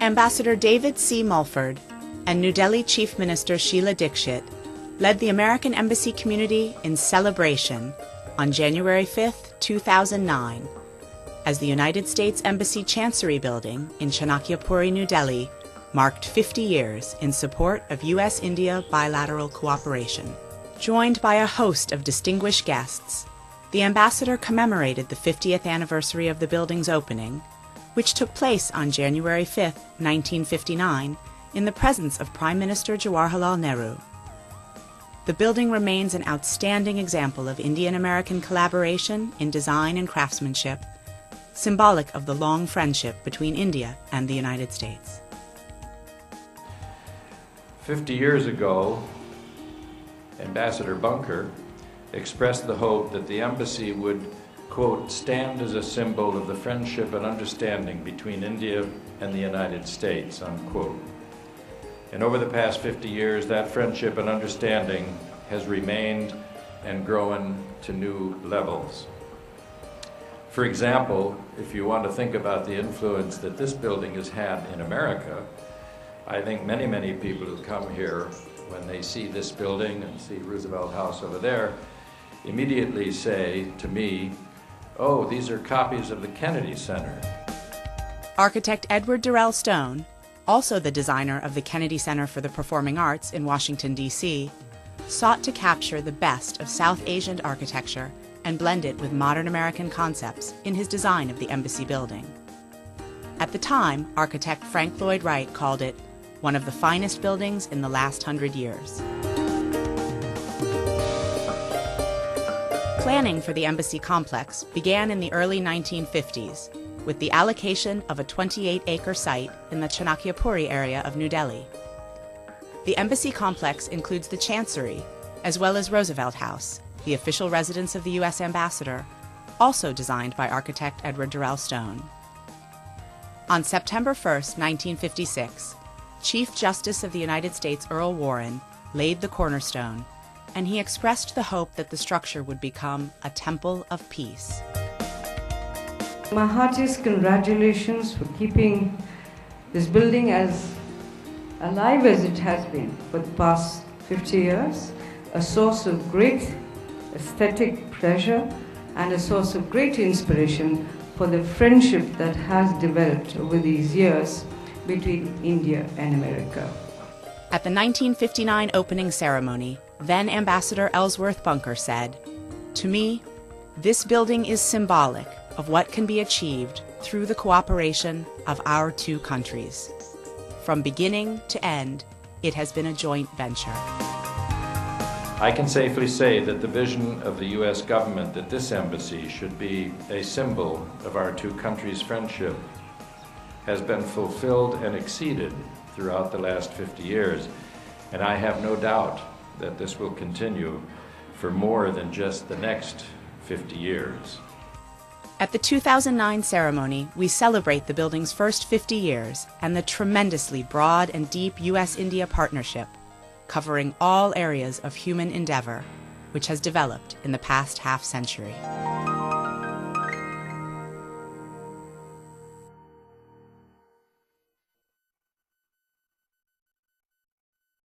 Ambassador David C. Mulford and New Delhi Chief Minister Sheila Dikshit led the American Embassy community in celebration on January 5, 2009, as the United States Embassy Chancery Building in Chanakyapuri, New Delhi, marked 50 years in support of U.S.-India bilateral cooperation. Joined by a host of distinguished guests, the ambassador commemorated the 50th anniversary of the building's opening, which took place on January 5, 1959, in the presence of Prime Minister Jawaharlal Nehru. The building remains an outstanding example of Indian-American collaboration in design and craftsmanship, symbolic of the long friendship between India and the United States. 50 years ago, Ambassador Bunker expressed the hope that the embassy would, quote, stand as a symbol of the friendship and understanding between India and the United States, unquote. And over the past 50 years, that friendship and understanding has remained and grown to new levels. For example, if you want to think about the influence that this building has had in America, I think many people who come here, when they see this building and see Roosevelt House over there, immediately say to me, oh, these are copies of the Kennedy Center. Architect Edward Durell Stone, also the designer of the Kennedy Center for the Performing Arts in Washington, D.C., sought to capture the best of South Asian architecture and blend it with modern American concepts in his design of the embassy building. At the time, architect Frank Lloyd Wright called it one of the finest buildings in the last 100 years. Planning for the embassy complex began in the early 1950s with the allocation of a 28-acre site in the Chanakyapuri area of New Delhi. The embassy complex includes the Chancery, as well as Roosevelt House, the official residence of the U.S. ambassador, also designed by architect Edward Durell Stone. On September 1, 1956, Chief Justice of the United States Earl Warren laid the cornerstone, and he expressed the hope that the structure would become a temple of peace. My heartiest congratulations for keeping this building as alive as it has been for the past 50 years, a source of great aesthetic pleasure and a source of great inspiration for the friendship that has developed over these years between India and America. At the 1959 opening ceremony, then Ambassador Ellsworth Bunker said, "To me, this building is symbolic of what can be achieved through the cooperation of our two countries. From beginning to end, it has been a joint venture." I can safely say that the vision of the U.S. government that this embassy should be a symbol of our two countries' friendship has been fulfilled and exceeded throughout the last 50 years. And I have no doubt that this will continue for more than just the next 50 years. At the 2009 ceremony, we celebrate the building's first 50 years and the tremendously broad and deep U.S.-India partnership, covering all areas of human endeavor, which has developed in the past half-century.